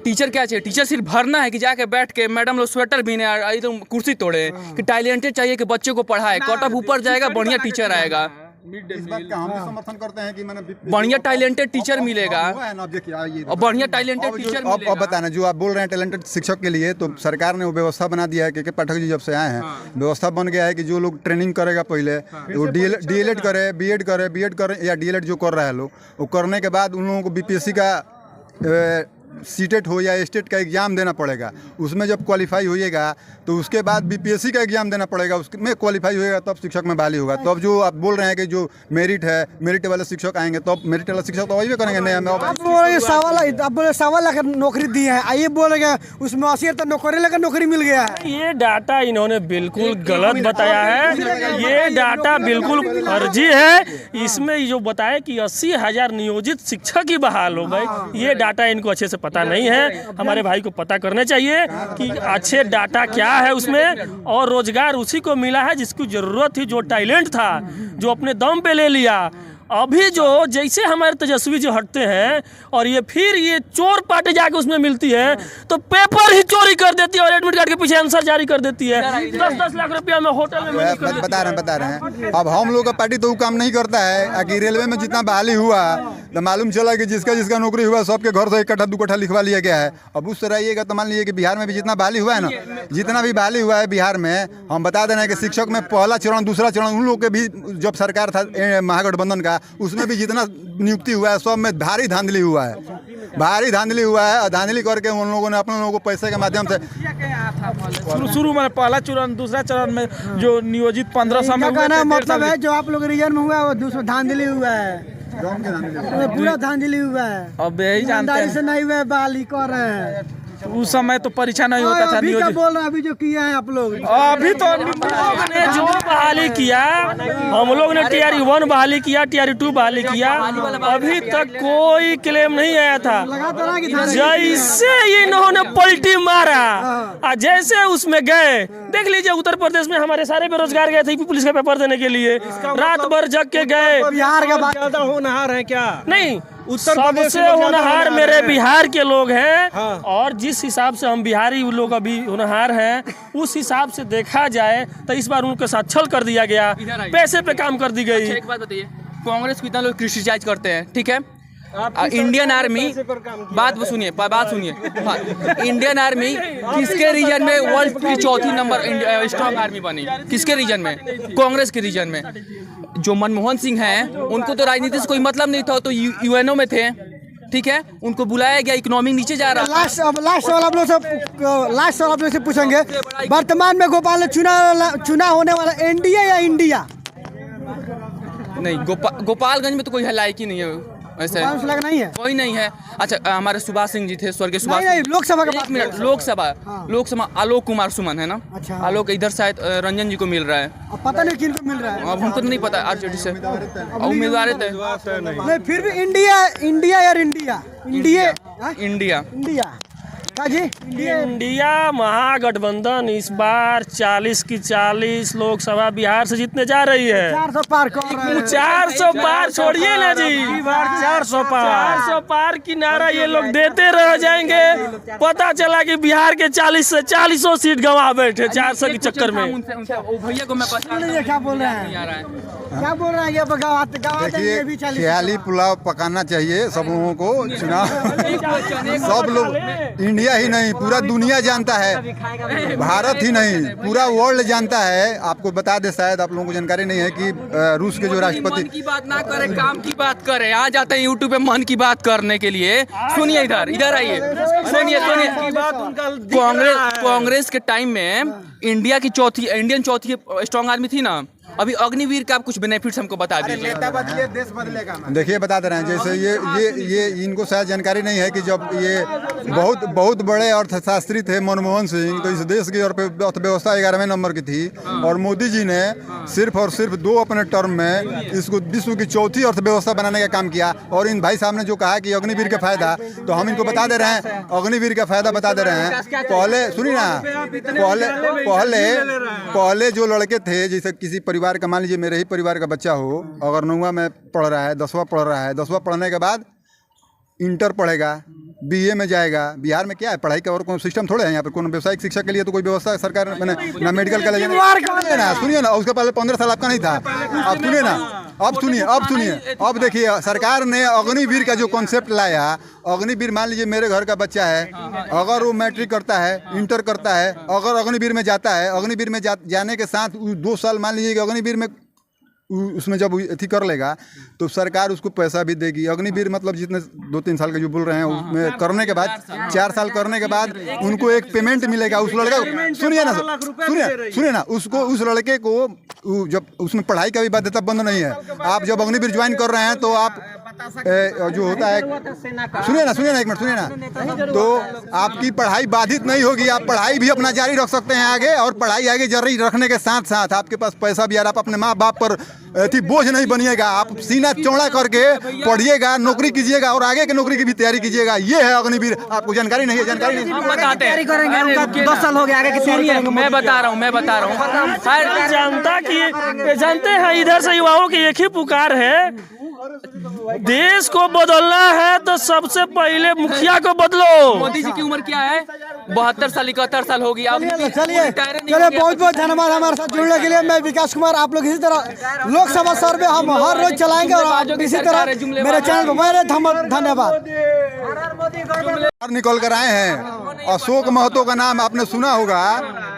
टीचर क्या चाहिए? टीचर सिर्फ भरना है कि जाके बैठ के मैडम लोग स्वेटर बीने तो कुर्सी तोड़े, कि टैलेंटेड चाहिए कि बच्चे को पढ़ाए, कट ऑफ ऊपर जाएगा, बढ़िया टीचर आएगा। इस बात का हम भी समर्थन करते हैं कि मैंने बढ़िया टैलेंटेड टीचर मिलेगा हुआ है ना। अब देखिए ये और बढ़िया टैलेंटेड टीचर अब मिलेगा। बताना जो आप बोल रहे हैं टैलेंटेड शिक्षक के लिए, तो सरकार ने वो व्यवस्था बना दिया है के पाठक जी जब से आए हैं, व्यवस्था बन गया है कि जो लोग ट्रेनिंग करेगा पहले वो डीएलएड करे, बीएड करे या डीएलएड जो कर रहा है लोग, वो करने के बाद उन लोगों को बीपीएससी का सीटेट हो या स्टेट का एग्ज़ाम देना पड़ेगा। उसमें जब क्वालिफाई होइएगा तो उसके बाद बीपीएससी का एग्ज़ाम देना पड़ेगा, उसमें क्वालिफाई होएगा तब शिक्षक में बहाली होगा। तब जो आप बोल रहे हैं कि जो मेरिट है, मेरिट वाले शिक्षक आएंगे तब मेरिट वाले शिक्षक तो वही करेंगे। नहीं आप बोले 1.25 लाख नौकरी दी है, आइए बोलेंगे उसमें 80 तक नौकरी लेकर नौकरी मिल गया है। ये डाटा इन्होंने बिल्कुल गलत बताया है, ये डाटा बिल्कुल फर्जी है। इसमें जो बताया कि 80,000 नियोजित शिक्षक ही बहाल हो गए, ये डाटा इनको अच्छे से पता नहीं है। हमारे भाई को पता करना चाहिए कि अच्छे डाटा क्या है उसमें, और रोजगार उसी को मिला है जिसकी जरूरत थी, जो टैलेंट था, जो अपने दम पे ले लिया। अभी जो जैसे हमारे तेजस्वी जो हटते हैं और ये फिर ये चोर पार्टी जाके उसमें मिलती है तो पेपर ही चोरी कर देती है और एडमिट कार्ड के पीछे आंसर जारी कर देती है। 10-10 लाख रुपया में होटल में बता रहे हैं। अब हम लोग का पार्टी तो वो काम नहीं करता है कि रेलवे में जितना बहाली हुआ तो मालूम चला कि जिसका नौकरी हुआ सबके घर से 1 कट्ठा 2 कट्ठा लिखवा लिया गया है। अब उस तरह आइएगा तो मान लीजिए कि बिहार में भी जितना बहाली हुआ है ना, जितना भी बहाली हुआ है बिहार में, हम बता देना है कि शिक्षक में पहला चरण दूसरा चरण उन लोग के भी जब सरकार था महागठबंधन का, उसमें भी जितना नियुक्ति हुआ है सब में भारी धांधली हुआ है, भारी धांधली हुआ है। धांधली करके उन लोगों ने अपने लोगों को पैसे के माध्यम से शुरू में पहला चरण दूसरा चरण में जो नियोजित 1500 में कहना मतलब है जो आप लोग रीजन में हुआ है वो दूसरा धांधली हुआ है, पूरा धांधली हुआ है। अब यही जानते हैं से नहीं हुआ है, बहाली कर रहे हैं। उस समय तो परीक्षा नहीं होता था। अभी क्या बोल रहे हैं, अभी जो किया है आप लोग, अभी तो ने जो बहाली किया, हम लोग ने TRE 1 बहाली किया, TRE 2 बहाली किया, अभी तक कोई क्लेम नहीं आया था। जैसे इन्होंने पलटी मारा और जैसे उसमें गए, देख लीजिए उत्तर प्रदेश में हमारे सारे बेरोजगार गए थे पुलिस का पेपर देने के लिए, रात भर जग के गए। बिहार का ज्यादा होनहार है क्या? नहीं, सबसे होनहार मेरे बिहार के लोग हैं। और जिस हिसाब से हम बिहारी लोग अभी होनहार हैं, उस हिसाब से देखा जाए तो इस बार उनके साथ छल कर दिया गया, पैसे पे काम कर दी गई। एक बात बताइए, कांग्रेस को इतना लोग क्रिटिसाइज करते हैं, ठीक है? इंडियन आर्मी, बात सुनिए, इंडियन आर्मी किसके रीजन में वर्ल्ड की 4थी नंबर स्ट्रॉन्ग आर्मी बनी? किसके रीजन में? कांग्रेस के रीजन में। जो मनमोहन सिंह हैं उनको तो राजनीति से कोई मतलब नहीं था, तो यूएनओ में थे, ठीक है? उनको बुलाया गया, इकोनॉमी नीचे जा रहा। लास्ट सवाल आप लोग से पूछेंगे, वर्तमान में भोपाल में चुनाव होने वाला एनडीए या इंडिया? नहीं, गोपालगंज में तो कोई लायक ही नहीं है वैसे, नहीं है, कोई नहीं है। अच्छा, हमारे सुभाष सिंह जी थे, स्वर्गीय सुभाष सिंह। लोकसभा का, एक मिनट, लोकसभा आलोक कुमार सुमन है ना? अच्छा। आलोक इधर शायद रंजन जी को मिल रहा है, अब पता नहीं किनको मिल रहा है, अब हमको तो नहीं पता। आरजेडी से उम्मीदवार थे। नहीं, फिर भी इंडिया या इंडिया का जी? इंडिया महागठबंधन इस बार 40 की 40 लोकसभा बिहार से जीतने जा रही है। 400 पार कर रहे हैं। 400 पार छोड़िए ना जी, 400 पार की नारा ये लोग देते रह जाएंगे। पता चला कि बिहार के 40 से 40 सीट गंवा बैठे 400 के चक्कर में। भैया को मैं क्या बोल रहे हैं, क्या बोल रहे हैं? देखिए, ख्याली पुलाव पकाना चाहिए सब लोगों को। चुनाव सब लोग, इंडिया ही नहीं पूरा दुनिया जानता है, भारत ही नहीं पूरा वर्ल्ड जानता है। आपको बता दे, शायद आप लोगों को जानकारी नहीं है कि रूस के जो राष्ट्रपति, मन की बात ना करे, काम की बात करे। आ जाते हैं यूट्यूब पे मन की बात करने के लिए। सुनिए, इधर आइए, सुनिए। कांग्रेस के टाइम में इंडियन चौथी स्ट्रॉन्ग आर्मी थी ना, अभी अग्निवीर का आप कुछ बेनिफिट्स हमको बता दीजिए। देखिए बता दे रहे हैं, जैसे ये इनको शायद जानकारी नहीं है कि जब ये बहुत बड़े अर्थशास्त्री थे मनमोहन सिंह, तो इस देश की अर्थव्यवस्था 11वें नंबर की थी, और मोदी जी ने सिर्फ और सिर्फ 2 अपने टर्म में इसको विश्व की 4थी अर्थव्यवस्था बनाने का काम किया। और इन भाई साहब ने जो कहा कि अग्निवीर का फायदा, तो हम इनको बता दे रहे हैं, अग्निवीर का फायदा बता दे रहे हैं। पहले सुनिए ना, पहले जो लड़के थे, जैसे किसी परिवार का, मान लीजिए मेरे ही परिवार का बच्चा हो, अगर 9वां में पढ़ रहा है, 10वां पढ़ रहा है, 10वां पढ़ने के बाद इंटर पढ़ेगा, BA में जाएगा। बिहार में क्या है, पढ़ाई का और कोई सिस्टम थोड़े है यहाँ पर। कोई व्यावसायिक शिक्षा के लिए तो कोई व्यवस्था सरकार मैंने ना मेडिकल कॉलेज सुनिए ना, उसके पहले 15 साल आपका नहीं था। अब सुनिए ना, अब सुनिए, अब देखिए सरकार ने अग्निवीर का जो कॉन्सेप्ट लाया। अग्निवीर, मान लीजिए मेरे घर का बच्चा है, अगर वो मैट्रिक करता है, इंटर करता है, अगर अग्निवीर में जाता है, अग्निवीर में जाने के साथ 2 साल मान लीजिए कि अग्निवीर में उसमें जब अथी कर लेगा तो सरकार उसको पैसा भी देगी। अग्निवीर मतलब जितने 2-3 साल का जो बोल रहे हैं उसमें करने के बाद 4 साल करने के बाद उनको एक पेमेंट मिलेगा। उस लड़के को सुनिए ना, उसको उस लड़के को जब उसमें पढ़ाई का भी बाध्यता बंद नहीं है। आप जब अग्निवीर ज्वाइन कर रहे हैं तो आप जो होता है, सुनिए ना एक मिनट सुनिए ना, तो आपकी पढ़ाई बाधित नहीं होगी। आप पढ़ाई भी अपना जारी रख सकते हैं आगे, और पढ़ाई आगे जारी रखने के साथ साथ आपके पास पैसा भी आ रहा, आप अपने माँ बाप पर बोझ नहीं बनिएगा। आप सीना चौड़ा करके पढ़िएगा, नौकरी कीजिएगा और आगे की नौकरी की भी तैयारी कीजिएगा। ये है अग्निवीर। आपको जानकारी नहीं है? जानकारी नहीं, हम बताते हैं। 10 साल हो गया, आगे की तैयारी करेंगे। मैं बता रहा हूँ जनता की, जानते हैं इधर से युवाओं की एक ही पुकार है, देश को बदलना है तो सबसे पहले मुखिया को बदलो। मोदी जी की उम्र क्या है? 72 साल 71 साल होगी। चलिए बहुत बहुत धन्यवाद हमारे साथ जुड़ने के लिए। मैं विकास कुमार, आप लोग इसी तरह लोकसभा सर्वे हम हर रोज चलाएंगे और आप इसी तरह मेरे चैनल पर मेरे धन्यवाद। निकल कर आए हैं। अशोक महतो का नाम आपने सुना होगा।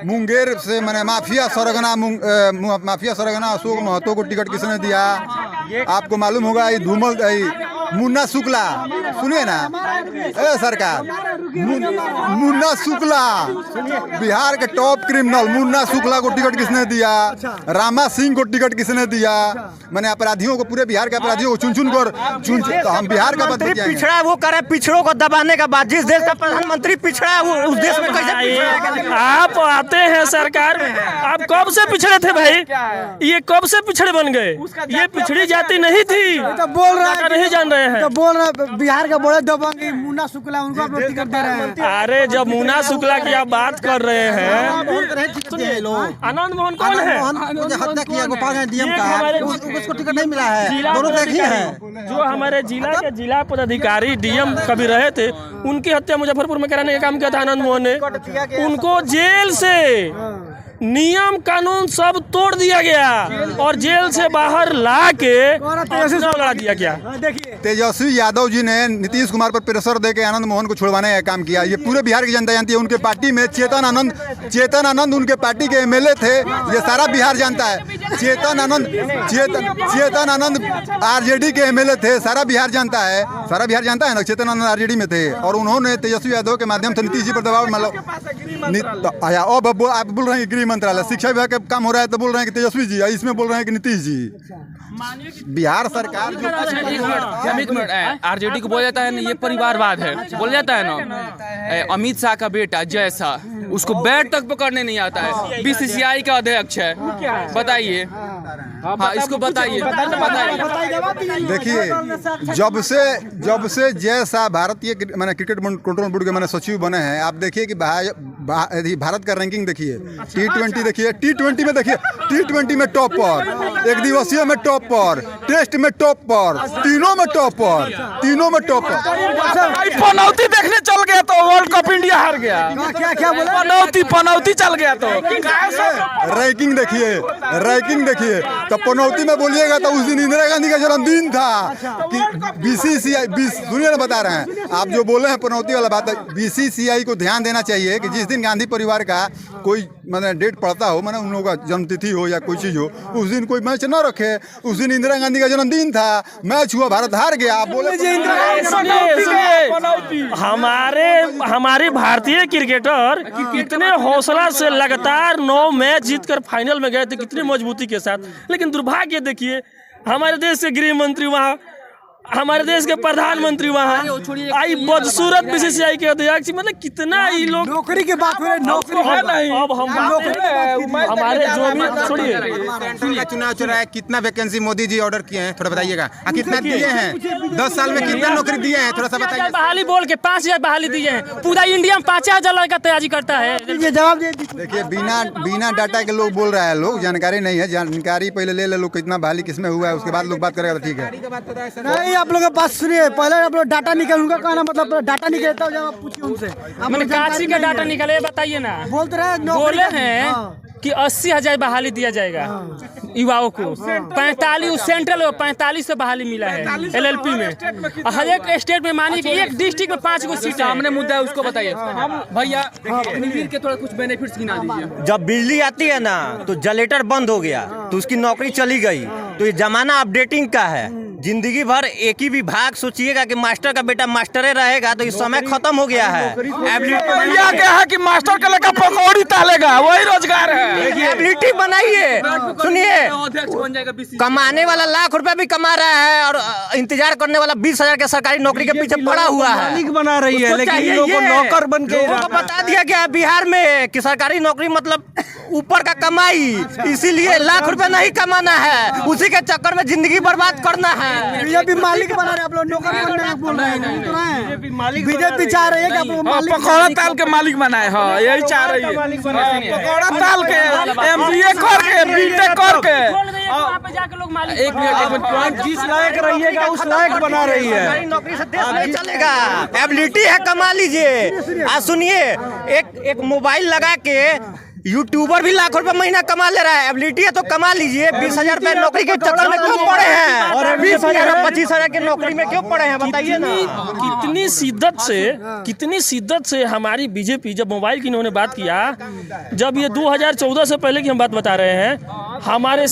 मुंगेर से मैंने माफिया सरगना अशोक महतो को टिकट किसने दिया आपको मालूम होगा? ये धूमल मुन्ना शुक्ला, सुनिए ना सरकार, मुन्ना शुक्ला, बिहार के टॉप क्रिमिनल मुन्ना शुक्ला को टिकट किसने दिया? रामा सिंह को टिकट किसने दिया? मैंने अपराधियों को, पूरे बिहार के अपराधियों को चुन तो हम बिहार का पिछड़ा वो करे, पिछड़ों को दबाने का बाद जिस देश का प्रधानमंत्री पिछड़ा है वो उस देश में कैसे? आप आते हैं सरकार, आप कब से पिछड़े थे भाई? ये कब से पिछड़े बन गए? ये पिछड़ी जाति नहीं थी, तो बोल रहा है नहीं जान रहे हैं। तो बोल रहे हैं बिहार का बड़े दबंग मुन्ना शुक्ला, उनको आप लोग टिकट दे रहे हैं। अरे जब मुन्ना शुक्ला की आप बात कर रहे हैं, आनंद मोहन कौन है? हत्या किया गोपालगंज डीएम का, उसको टिकट नहीं मिला है। दोनों एक ही है। जो हमारे जिला के जिला पदाधिकारी डीएम कभी रहे थे, उनकी हत्या मुजफ्फरपुर में कराने का काम किया था आनंद मोहन ने। उनको जेल से नियम कानून सब तोड़ दिया गया और जेल से बाहर ला के लड़ा दिया गया। तेजस्वी यादव जी ने नीतीश कुमार पर प्रेशर देके आनंद मोहन को छुड़वाने का काम किया। ये पूरे बिहार की जनता जानती है। उनके पार्टी में चेतन आनंद उनके पार्टी के एमएलए थे। ये सारा बिहार जानता है। चेतन आनंद आरजेडी के एमएलए थे। सारा बिहार जानता है। सारा बिहार जानता है ना, चेतन आनंद आरजेडी में थे और उन्होंने तेजस्वी यादव के माध्यम से नीतीश जी पर दबाव अब आप बोल रहे हैं गृह मंत्रालय, शिक्षा विभाग का काम हो रहा है तो बोल रहे हैं कि तेजस्वी जी, इसमें बोल रहे हैं कि नीतीश जी। बिहार सरकार आरजेडी को बोला जाता है ना, ये परिवारवाद है, बोला जाता है ना। अमित शाह का बेटा जय शाह, उसको बैट तक पकड़ने नहीं आता है। बीसीसीआई का अध्यक्ष है, बताइए। हाँ, इसको बताइए। देखिए, जब से जय शाह भारतीय क्रिकेट कंट्रोल बोर्ड के मैंने सचिव बने हैं, आप देखिए कि भारत का रैंकिंग देखिए, T20 देखिए, T20 में देखिए, T20 में टॉप पर, एक दिवसीय में टॉप पर, टेस्ट में टॉप पर, तीनों में टॉप पर। पनौती देखने चल गया तो वर्ल्ड कप इंडिया हार गया। क्या बोला? पनौती चल गया तो रैंकिंग देखिए। तो पनौती में बोलिएगा तो उस दिन इंदिरा गांधी का जन्मदिन था कि बीसीसीआई, सुनिए ना बता रहे हैं आप जो बोले हैं पनौती वाला बात है। बीसीसीआई को ध्यान देना चाहिए कि जिस दिन गांधी परिवार का कोई मतलब डेट पड़ता हो, मतलब उन लोगों का जन्मतिथि हो या कोई चीज हो, उस दिन कोई मैच न रखे। उस दिन इंदिरा गांधी का जन्मदिन था, मैच हुआ, भारत हार गया। आप बोले हमारे भारतीय क्रिकेटर कितने हौसला से लगातार 9 मैच जीतकर फाइनल में गए थे, कितनी मजबूती के साथ। लेकिन दुर्भाग्य देखिए, हमारे देश के गृह मंत्री वहाँ, हमारे देश के प्रधानमंत्री वहाँ, आई बदसूरत बीसीसीआई के अध्यक्ष, मतलब कितना ये लोग नौकरी की बात हो रही, नौकरी है नहीं। अब हम हमारे जो भी छोड़िए, चुनाव चल रहा है, कितना वैकेंसी मोदी जी ऑर्डर किए हैं थोड़ा बताइएगा। कितना दिए हैं? 10 साल में कितना नौकरी दिए हैं थोड़ा सा बताइए। बहाली बोल के 5000 बहाली दिए हैं। पूरा इंडिया में 5000 लड़का तैयारी करता है। ये जवाब दे। देखिए, बिना डाटा के लोग बोल रहा है, लोग जानकारी नहीं है। जानकारी पहले ले लो कितना बहाली किसमें हुआ है, उसके बाद लोग बात करेगा तो ठीक है। चलिए आप लोग के पास सुनिए, पहले आप लोग डाटा निकल, उनका कहना मतलब डाटा निकलता हो जब आप पूछिए उनसे, मैंने काची का डाटा निकाले बताइए ना। बोलते रहे बोले हैं कि 80,000 बहाली दिया जाएगा युवाओं को। 45 सेंट्रल 45 से बहाली मिला है LLP में। हर एक स्टेट में मानी कि एक डिस्ट्रिक्ट में 5 गो सीट सामने मुद्दा है उसको बताइए भैया। अग्निवीर के थोड़ा कुछ बेनिफिट्स गिना दीजिए। जब बिजली आती है ना तो जनरेटर बंद हो गया तो उसकी नौकरी चली गई। तो ये जमाना अपडेटिंग का है। जिंदगी भर एक ही विभाग सोचिएगा कि मास्टर का बेटा मास्टरे रहेगा तो इस समय खत्म हो गया है। भैया क्या है कि मास्टर का लड़का पकौड़ी तालेगा, वही रोजगार है। एबिलिटी बनाइए। सुनिए, अध्यक्ष बन जाएगा BC। कमाने वाला लाख रुपया भी कमा रहा है और इंतजार करने वाला 20,000 के सरकारी नौकरी के पीछे पड़ा हुआ है। मालिक बना रही है, लेकिन इन लोगों को नौकर बन के लोगों को बता दिया गया बिहार में कि सरकारी नौकरी मतलब ऊपर का कमाई, इसीलिए लाख रुपया नहीं कमाना है, उसी के चक्कर में जिंदगी बर्बाद करना है। बीजेपी मालिक बना रहे, आप लोग नौकर बन रहे बोल रहे हैं। बीजेपी चाह रही है कि आप लोग मालिक पकौड़ा ताल के मालिक बनाए, हाँ यही चाह रही है। पकौड़ा ताल के MBA करके BTech करके एक मिनट जिस लायक रहिएगा उस लायक बना रही है। सरकारी नौकरी से देश नहीं चलेगा। एबिलिटी है, कमा लीजिए। आज सुनिए, एक मोबाइल लगा के यूट्यूबर भी लाख रुपए महीना कमा ले रहा है। एबिलिटी है तो कमा लीजिए। 20,000 रुपए नौकरी के चक्कर में क्यों पड़े हैं? और 20,000 25,000 की नौकरी में क्यों पड़े हैं बताइए ना। कितनी शिद्दत से हमारी बीजेपी, जब मोबाइल की इन्होंने बात किया, जब ये 2014 से पहले की हम बात बता रहे हैं, हमारे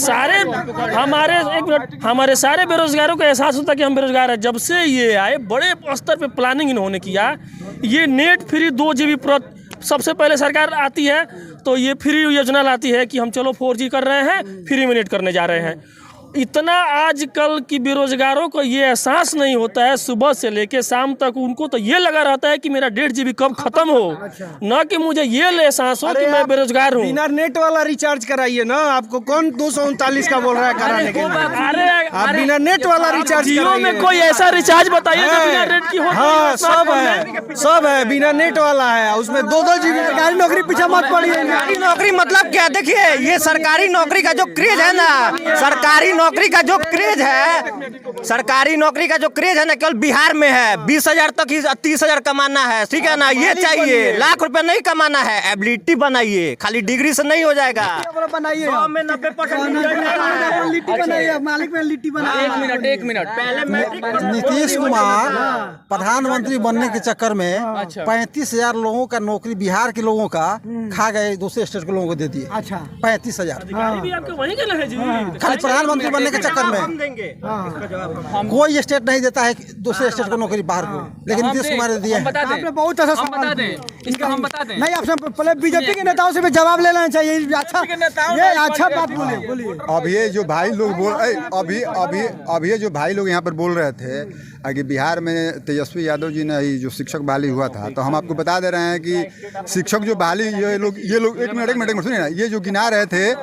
सारे बेरोजगारों को एहसास होता कि हम बेरोजगार हैं। जब से ये आए बड़े स्तर पे प्लानिंग इन्होंने किया। ये नेट फ्री 2 GB सबसे पहले सरकार आती है तो ये फ्री योजना लाती है कि हम चलो 4G कर रहे हैं, फ्री में नेट करने जा रहे हैं। इतना आजकल की बेरोजगारों को ये एहसास नहीं होता है। सुबह से लेके शाम तक उनको तो ये लगा रहता है कि मेरा 1.5 GB कब खत्म हो, न कि मुझे ये एहसास हो कि मैं बेरोजगार हूँ। बिना नेट वाला रिचार्ज कराइए ना। आपको कौन 239 का बोल रहा है कराने के लिए? अरे आप बिना नेट वाला रिचार्ज जियो में कोई ऐसा रिचार्ज बताइए जो बिना नेट की हो। हाँ सब है बिना नेट वाला है, उसमें 2-2 GB सरकारी नौकरी पीछे मत पड़िए। सरकारी नौकरी मतलब क्या? देखिए, ये सरकारी नौकरी का जो क्रेज है ना, सरकारी नौकरी का जो क्रेज है, सरकारी नौकरी का जो क्रेज है ना, केवल बिहार में है। 20,000 तक ही 30,000 कमाना है, ठीक है ना? ये चाहिए, लाख रुपए नहीं कमाना है। एबिलिटी बनाइए, खाली डिग्री से नहीं हो जाएगा। बनाइए 90% लिट्टी बनाइए, मालिक में लिट्टी बनाइए। एक मिनट नीतीश कुमार प्रधानमंत्री बनने के चक्कर में 35,000 लोगों का नौकरी बिहार के लोगों का खा गए, दूसरे स्टेट के लोगों को दे दिए। अच्छा 35,000 भी आपके वहीं के है जी। खाली प्रधानमंत्री बनने के चक्कर में कोई स्टेट नहीं देता है दूसरे स्टेट को नौकरी बाहर को, लेकिन नीतीश कुमार ने दिया है। आपने बहुत अच्छा हम बता दें, इसका हम बता दें। नहीं, आपसे पहले बीजेपी के नेताओं से भी जवाब ले लेना चाहिए। अच्छा बात बोलिए। अब ये जो भाई लोग अब ये जो भाई लोग यहाँ पर बोल रहे थे कि बिहार में तेजस्वी यादव जी ने जो शिक्षक बहाली हुआ था, तो हम आपको बता दे रहे हैं कि शिक्षक जो बहाली ये लोग एक मिनट सुनिए ना, ये जो गिना रहे थे,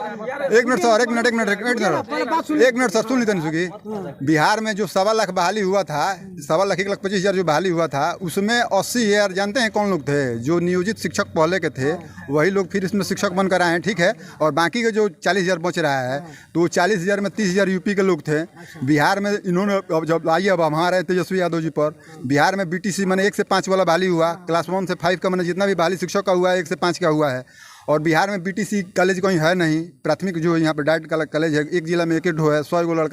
एक मिनट सर सुन लीजिए सुखी। बिहार में जो 1.25 लाख बहाली हुआ था, 1.25 लाख 1,25,000 जो बहाली हुआ था, उसमें 80,000 जानते हैं कौन लोग थे? जो नियोजित शिक्षक पहले के थे, वही लोग फिर इसमें शिक्षक बनकर आए हैं, ठीक है। और बाकी के जो 40,000 बच रहा है, तो 40,000 में 30,000 यूपी के लोग थे। बिहार में इन्होंने अब जब आइए, अब हमारे तेजस्वी यादव जी पर बिहार में BTC मैंने 1 से 5 वाला बहाली हुआ, क्लास 1 से 5 का मैंने जितना भी बहाली शिक्षक का हुआ है 1 से 5 का हुआ है। और बिहार में BTC कॉलेज कहीं है नहीं। प्राथमिक जो यहाँ पर डाइट का कॉलेज है, एक जिला में 1 है, 100 गो लड़का